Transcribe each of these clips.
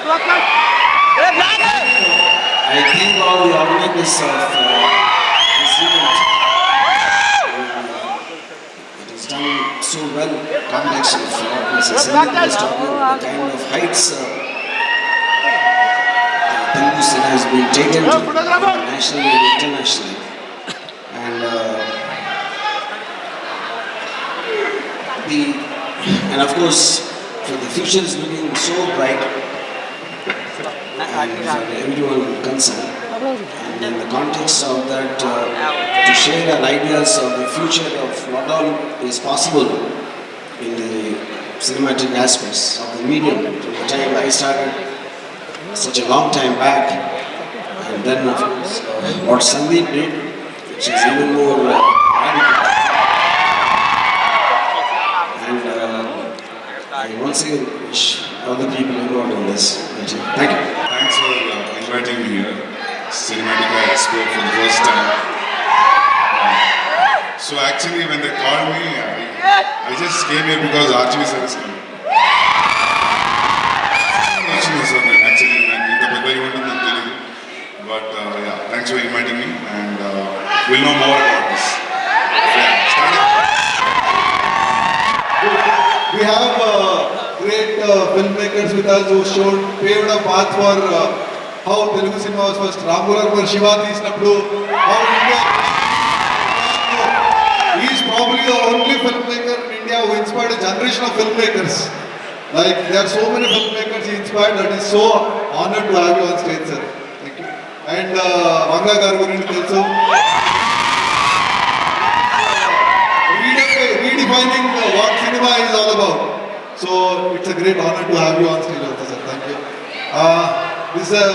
I thank all the organizers of this event. It is done so well. Combination of Mr. Sandeep was talking about the kind of heights Telugu cinema has been taken to nationally and internationally. And of course, for the future is looking so bright, and for everyone concerned. And in the context of that, to share our ideas of the future of what all is possible in the cinematic aspects of the medium from the time I started such a long time back, and then of course what Sandeep did, which is even more radical. And I once again wish all the people involved in this. Thank you. Thanks for inviting me here, Cinematica Expo for the first time. So actually when they called me, I just came here because RGV sir is coming. Actually, but yeah, thanks for inviting me, and we'll know more about this. We have great filmmakers with us who paved a path for how Telugu cinema was first. Rambular Shiva తీసినప్పుడు how India. He is probably the only filmmaker in India who inspired a generation of filmmakers. Like there are so many filmmakers he inspired. That is so honored to have you on stage, sir. Thank you. And Vanga garu gurinchi telusu. Redefining what cinema is all about. So it's a great honor to have you on stage also, sir. Thank you. This is a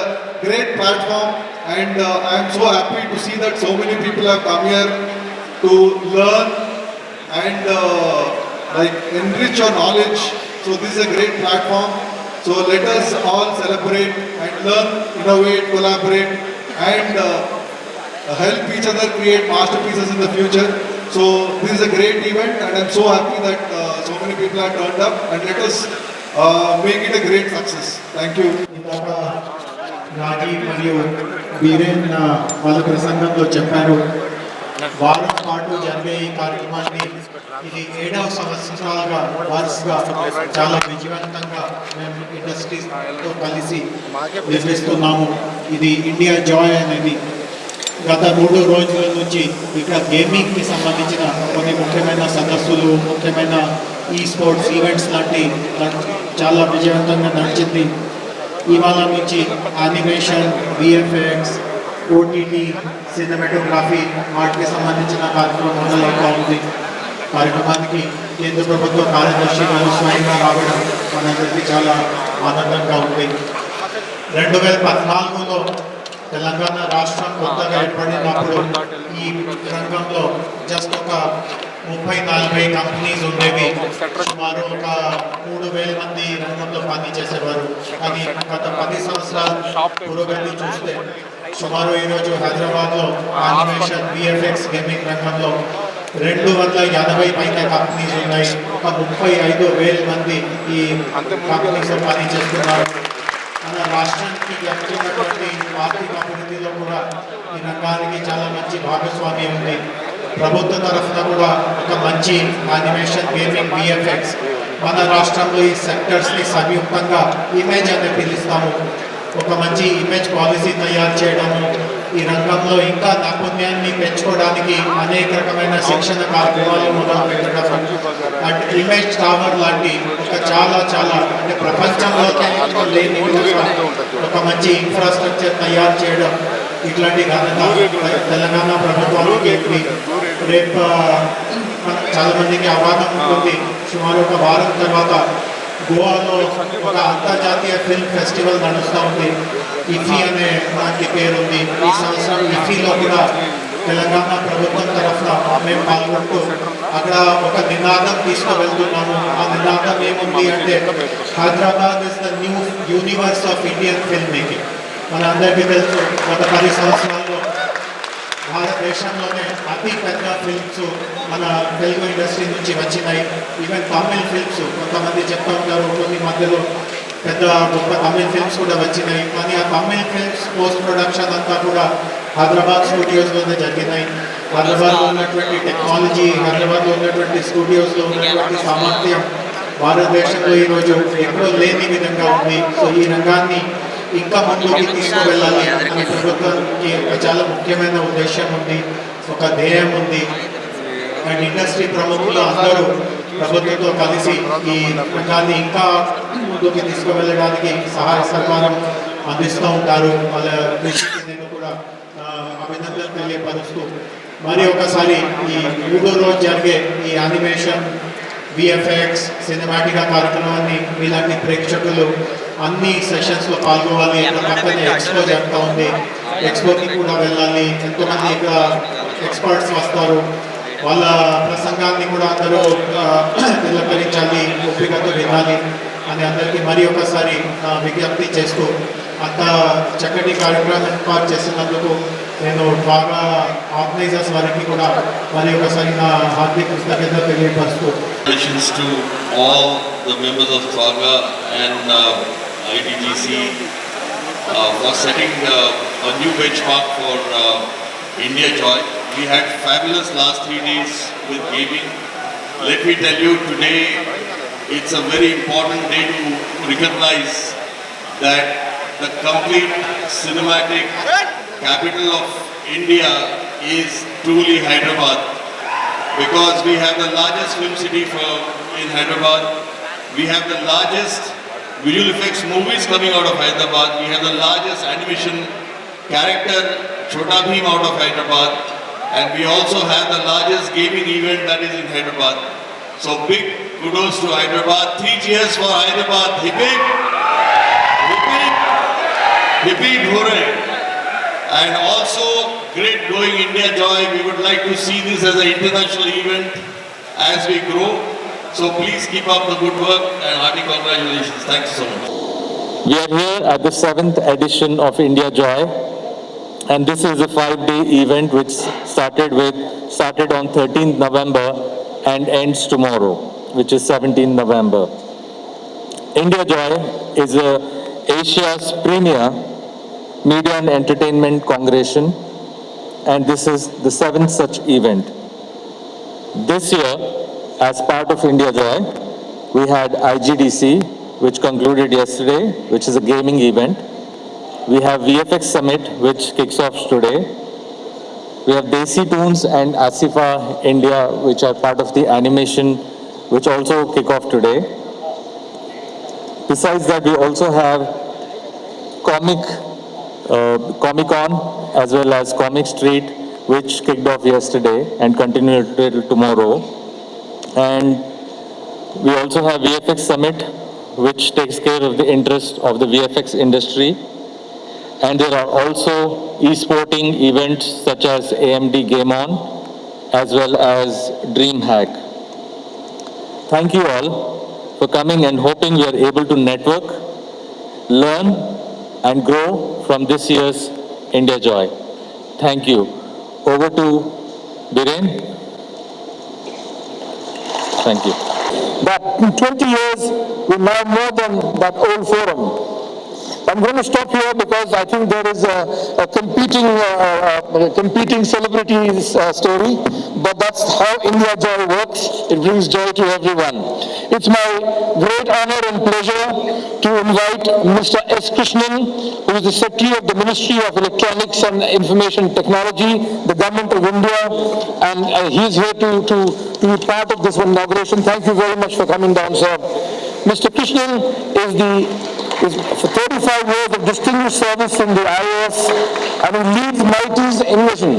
great platform, and I am so happy to see that so many people have come here to learn and enrich your knowledge. So this is a great platform. So let us all celebrate and learn, innovate, collaborate, and help each other create masterpieces in the future. So this is a great event, and I'm so happy that so many people have turned up, and let us make it a great success. Thank you. రాజీ మరియు వీరేన్ వాళ్ళ ప్రసంగంలో చెప్పారు. వారం పాటు జరిగే ఈ కార్యక్రమాన్ని ఇది 7వ సంవత్సరాలుగా వరుసగా చాలా విజయవంతంగా మేము ఇండస్ట్రీస్తో కలిసి నిర్వహిస్తున్నాము. ఇది ఇండియా జాయ్ అనేది గత 3 రోజుల నుంచి ఇక్కడ గేమింగ్కి సంబంధించిన కొన్ని ముఖ్యమైన సదస్సులు, ముఖ్యమైన ఈ స్పోర్ట్స్ ఈవెంట్స్ లాంటి చాలా విజయవంతంగా నడిచింది. ఇవాళ నుంచి యానిమేషన్, విఎఫ్ఎక్స్, ఓటీటీ, సినిమాటోగ్రఫీ వాటికి సంబంధించిన కార్యక్రమం మొదలవుతూ ఉంది. కార్యక్రమానికి కేంద్ర ప్రభుత్వ కార్యదర్శి గారు స్వయంగా రావడం మనందరికీ చాలా ఆనందంగా ఉంది. 2014లో తెలంగాణ రాష్ట్రం కొత్తగా ఏర్పడినప్పుడు ఈ రంగంలో జస్ట్ ఒక 30-40 కంపెనీస్ ఉండేవి. సుమారు ఒక 3000 మంది రంగంలో పనిచేసేవారు. కానీ గత 10 సంవత్సరాల పురోగతి చూస్తే సుమారు ఈరోజు హైదరాబాద్లో యానిమేషన్, విఎఫ్ఎక్స్, గేమింగ్ రంగంలో 280 పైగా కంపెనీస్ ఉన్నాయి. ఒక 35,000 మంది ఈ కంపెనీస్లో పనిచేస్తున్నారు. మన రాష్ట్రానికి జరిగినటువంటి ఆర్థిక అభివృద్ధిలో కూడా ఈ రంగానికి చాలా మంచి భాగస్వామ్యం ఉంది. ప్రభుత్వ తరఫున కూడా ఒక మంచి యానిమేషన్, గేమింగ్, విఎఫ్ఎక్స్ మన రాష్ట్రంలో ఈ సెక్టర్స్ని సంయుక్తంగా ఇమేజ్ అని పిలుస్తాము. ఒక మంచి ఇమేజ్ పాలసీ తయారు చేయడము, ఈ రంగంలో ఇంకా నైపుణ్యాన్ని పెంచుకోవడానికి అనేక రకమైన శిక్షణ కార్యక్రమాలు మొదలు పెట్టడం, అండ్ ఇమేజ్ టవర్ లాంటి ఒక చాలా అంటే ప్రపంచంలోనే లేని ఒక మంచి ఇన్ఫ్రాస్ట్రక్చర్ తయారు చేయడం, ఇట్లాంటి ఘనత తెలంగాణ ప్రభుత్వానికి రేపు చాలా మందికి అవగాహన ఉంటుంది. సుమారు ఒక వారం తర్వాత గోవాలో ఒక అంతర్జాతీయ ఫిల్మ్ ఫెస్టివల్ నడుస్తూ ఉంది. ఇఫీ అనే దానికి పేరుంది. ఈ సంవత్సరం ఇఫీలో కూడా తెలంగాణ ప్రభుత్వం తరఫున మేము పాల్గొంటూ అక్కడ ఒక నినాదం తీసుకువెళ్తున్నాము. ఆ నినాదం ఏముంది అంటే, Hyderabad is the new universe of Indian film making. మన అందరికీ తెలుసు, గత 10 సంవత్సరాల్లో భారతదేశంలోనే అతి పెద్ద ఫిల్మ్స్ మన తెలుగు ఇండస్ట్రీ నుంచి వచ్చినాయి. ఈవెన్ తమిళ్ ఫిల్మ్స్ కొంతమంది చెప్తూ ఉంటారు, కొన్ని మధ్యలో పెద్ద గొప్ప తమిళ్ ఫిల్మ్స్ కూడా వచ్చినాయి. కానీ ఆ తమిళ్ ఫిల్మ్స్ పోస్ట్ ప్రొడక్షన్ అంతా కూడా హైదరాబాద్ స్టూడియోస్లోనే జరిగినాయి. హైదరాబాద్లో ఉన్నటువంటి టెక్నాలజీ, హైదరాబాద్లో ఉన్నటువంటి స్టూడియోస్లో ఉన్నటువంటి సామర్థ్యం భారతదేశంలో ఈరోజు ఎక్కడో లేని విధంగా ఉంది. సో ఈ రంగాన్ని ఇంకా ముందుకి తీసుకువెళ్ళాలి అని ప్రభుత్వానికి చాలా ముఖ్యమైన ఉద్దేశం ఉంది, ఒక ధ్యేయం ఉంది. అండ్ ఇండస్ట్రీ ప్రముఖులు అందరూ ప్రభుత్వంతో కలిసి ఈ రంగాన్ని ఇంకా ముందుకు తీసుకువెళ్ళడానికి సహాయ సహకారం అందిస్తూ ఉంటారు. వాళ్ళ కృషికి నేను కూడా అభినందనలు తెలియపరుస్తూ మరి ఒకసారి ఈ 3 రోజు జరిగే ఈ యానిమేషన్, విఎఫ్ఎక్స్, సినిమాటిక్ కార్యక్రమాన్ని మీలాంటి ప్రేక్షకులు అన్ని సెషన్స్లో పాల్గొవాలి. పక్కనే ఎక్స్పో జరుగుతూ ఉంది, ఎక్స్పోకి కూడా వెళ్ళాలి. ఎంతోమంది ఇక్కడ ఎక్స్పర్ట్స్ వస్తారు, వాళ్ళ ప్రసంగాన్ని కూడా అందరూ తిలకరించాలి, ఓపికతో వినాలి అని అందరికీ మరి ఒకసారి విజ్ఞప్తి చేస్తూ అంత చక్కటి కార్యక్రమం ఏర్పాటు చేసినందుకు నేను బాగా ఆర్గనైజర్స్ వారికి కూడా మరి ఒకసారి నా హార్దిక కృతజ్ఞత తెలియపరుస్తూ Congratulations to all the members of Vaga and ITGC for setting a new benchmark for India Joy. We had fabulous last 3 days with gaming. Let me tell you, today it's a very important day to recognize that the complete cinematic capital of India is truly Hyderabad, because we have the largest film city in Hyderabad. We have the largest visual effects movies coming out of Hyderabad. We have the largest animation character Chota Bheem out of Hyderabad, and we also have the largest gaming event that is in Hyderabad. So big kudos to Hyderabad. 3 cheers for Hyderabad. Hip hip, hip hip, hip hip hooray. And also great going India Joy. We would like to see this as an international event as we grow. So please keep up the good work and hearty congratulations. Thanks so much. We are here at the 7th edition of India Joy, and this is a 5-day event which started on 13th November and ends tomorrow, which is 17th November. India Joy is Asia's premier media and entertainment congregation, and this is the 7th such event. This year, as part of India Joy, we had IGDC, which concluded yesterday, which is a gaming event. We have VFX Summit, which kicks off today. We have Desi Toons and Asifa India, which are part of the animation, which also kick off today. Besides that, we also have Comic-Con as well as Comic Street, which kicked off yesterday and continued till tomorrow. And we also have VFX Summit, which takes care of the interest of the VFX industry. And there are also e-sporting events such as AMD Game On, as well as DreamHack. Thank you all for coming, and hoping we are able to network, learn, and grow from this year's India Joy. Thank you. Over to Biren. Thank you. But in 20 years, we now more than that old forum. I'm going to stop here because I think there is a competing celebrities story, but that's how India Joy works. It brings joy to everyone. It's my great honor and pleasure to invite Mr. S. Krishnan, who is the Secretary of the Ministry of Electronics and Information Technology, the Government of India, and he's here to be part of this inauguration. Thank you very much for coming down, sir. Mr. Krishnan is for 35 years of distinguished service in the IAS, and he leads MITI's innovation.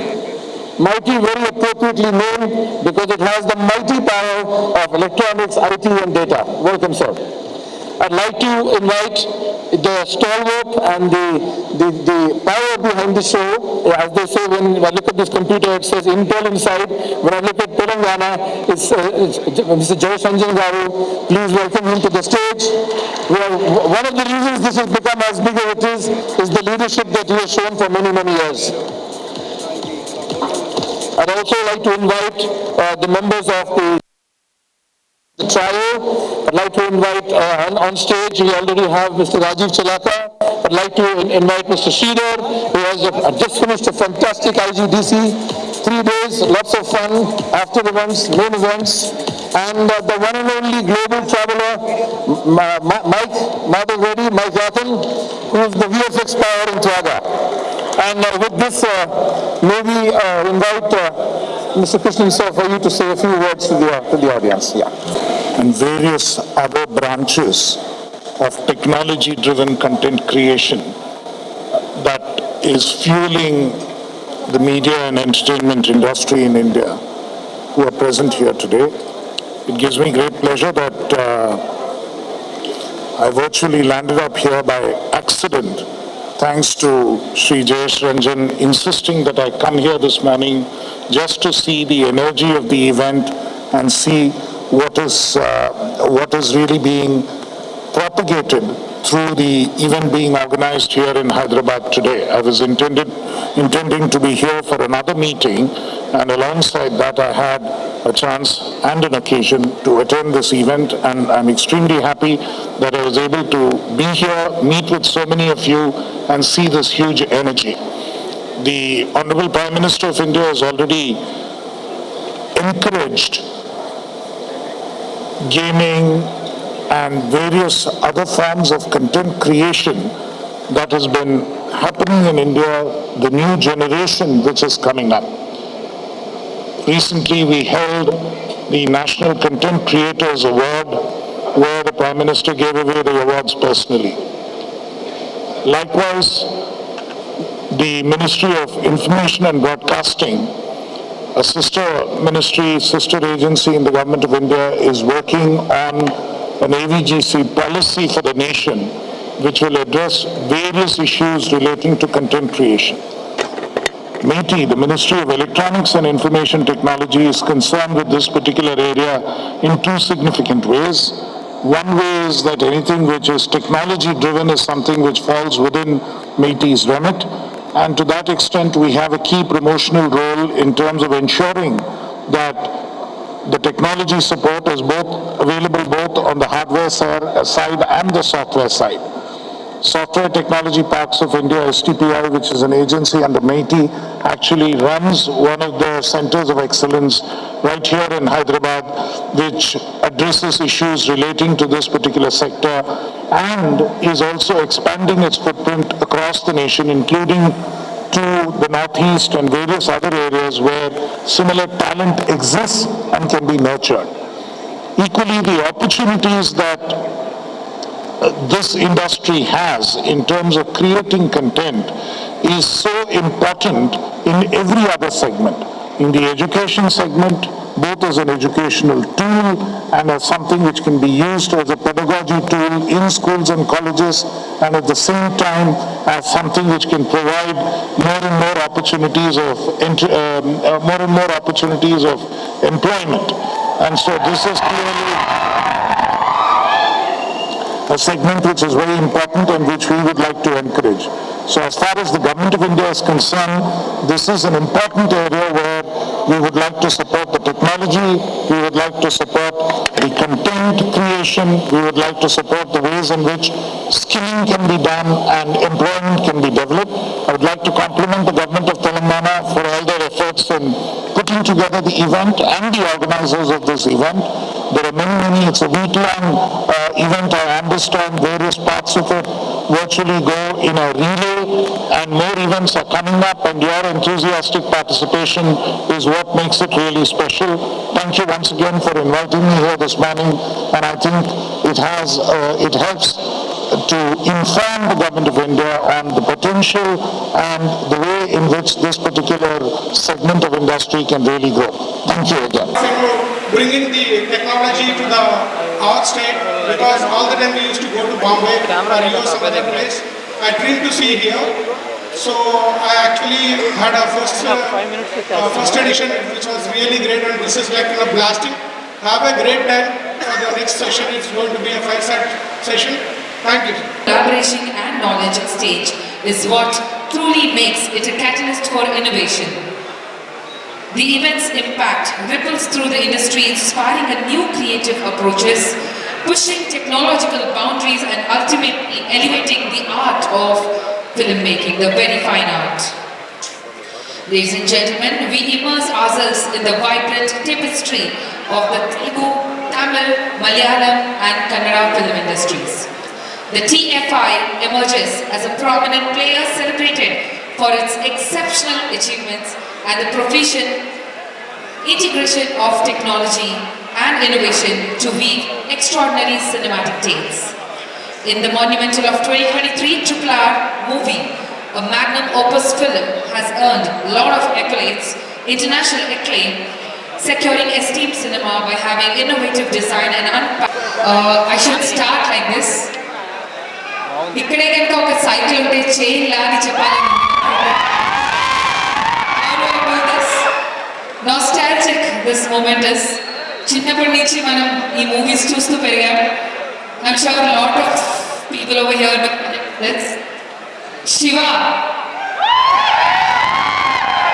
MITI very appropriately named because it has the mighty power of electronics, IT and data. Welcome, sir. I'd like to invite the stalwart and the power behind the show. As they say, when I look at this computer, it says Intel inside. When I look at Telangana, it's Mr. Jay Sanjan Garu. Please welcome him to the stage. One of the reasons this has become as big as it is the leadership that he has shown for many, many years. I'd also like to invite the members of the the trio. I'd like to invite on stage, we already have Mr. Rajiv Chalaka. I'd like to invite Mr. Sridhar, who has just finished a fantastic IGDC, 3 days, lots of fun, after events, main events, and the one and only global traveler, Mike Rathan, who is the VFX power in Traga. And with this, may we invite Mr. Krishnan sir for you to say a few words to the audience. Yeah. And various other branches of technology-driven content creation that is fueling the media and entertainment industry in India who are present here today. It gives me great pleasure that I virtually landed up here by accident, thanks to Sri Jayesh Ranjan insisting that I come here this morning just to see the energy of the event and see what is really being propagated through the event being organized here in Hyderabad today. I was intending to be here for another meeting, and alongside that I had a chance and an occasion to attend this event, and I'm extremely happy that I was able to be here, meet with so many of you, and see this huge energy. The Honorable Prime Minister of India has already encouraged gaming and various other forms of content creation that has been happening in India, the new generation which is coming up. Recently we held the National Content Creators Award, where the Prime Minister gave away the awards personally. Likewise, the Ministry of Information and Broadcasting, a sister ministry, sister agency in the Government of India, is working on an AVGC policy for the nation which will address various issues relating to content creation. MeitY, the Ministry of Electronics and Information Technology, is concerned with this particular area in two significant ways. One way is that anything which is technology driven is something which falls within MeitY's remit, and to that extent we have a key promotional role in terms of ensuring that the technology support is available both on the hardware side and the software side. Software Technology Parks of India, STPI, which is an agency under MeitY, actually runs one of the centers of excellence right here in Hyderabad, which addresses issues relating to this particular sector and is also expanding its footprint across the nation, including to the northeast and various other areas where similar talent exists and can be nurtured. Equally, the opportunities that this industry has in terms of creating content is so important in every other segment. In the education segment, both as an educational tool and as something which can be used as a pedagogy tool in schools and colleges, and at the same time as something which can provide more and more opportunities of employment. And so this is clearly a segment which is very important and which we would like to encourage. So as far as the Government of India is concerned, this is an important area where we would like to support the technology, we would like to support the content creation, we would like to support the ways in which skilling can be done and employment can be developed. I would like to compliment the Government of Telangana for all their efforts in putting together the event and the organizers of this event. There are many, it's a week-long event. I understand various parts of it virtually go in a relay, and more events are coming up, and your enthusiastic participation is what makes it really special. Thank you once again for inviting me here this morning, and I think it helps to inform the Government of India on the potential and the way in which this particular segment of industry can really grow. Thank you again. Bringing the technology to our state, because all the time we used to go to Bombay or some other place. I dreamed to see here. So I actually had a first edition, which was really great, and this is like a blasting. Have a great time for the next session. It's going to be a 5-set session. Thank you. Collaboration and knowledge stage is what truly makes it a catalyst for innovation. The event's impact ripples through the industry, inspiring a new creative approaches, pushing technological boundaries and ultimately elevating the art of filmmaking, the very fine art. Ladies and gentlemen, we immerse ourselves in the vibrant tapestry of the Telugu, Tamil, Malayalam and Kannada film industries. The TFI emerges as a prominent player celebrated for its exceptional achievements and the proficient integration of technology and innovation to weave extraordinary cinematic tales. In the monumental of 2023 RRR movie, a magnum opus film has earned a lot of accolades, international acclaim, securing esteemed cinema by having innovative design and I should start like this. ఇక్కడే కనుక ఒక cycle ఉంటే chain లాగి చెప్పాలని nostalgic this moment is. చిన్నప్పటి నుంచి మనం ఈ మూవీస్ చూస్తూ పెరిగాం. I'm sure lot of people over here that's Shiva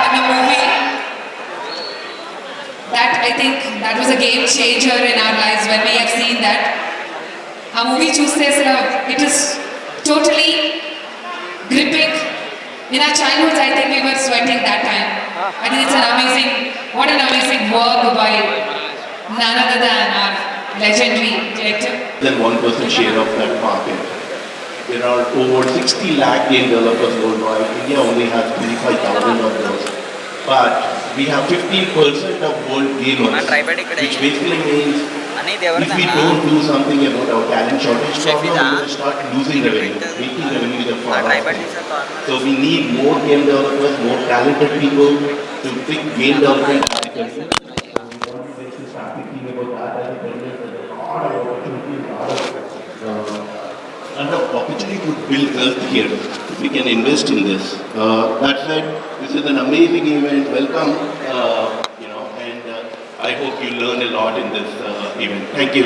anna movie. That I think that was a game changer in our lives when we have seen that. ఆ movie చూస్తే అసలు it is totally gripping. In our childhoods, I think we were sweating that time. I think it's an amazing, what an amazing work by none other than our legendary director. Than 1% share of that market. There are over 60 lakh game developers worldwide. India only has 25,000 of those. But we have 15% of world gamers, which basically means if we don't do something about our talent shortage problem, we will start losing revenue, making revenue is a fraud. So we need more game developers, more talented people to pick game development as a country. So we want to start thinking about that as a country. There's a lot of opportunities, and the opportunity to build wealth here if we can invest in this. That said, this is an amazing event. Welcome, and I hope you learn a lot in this event. Thank you.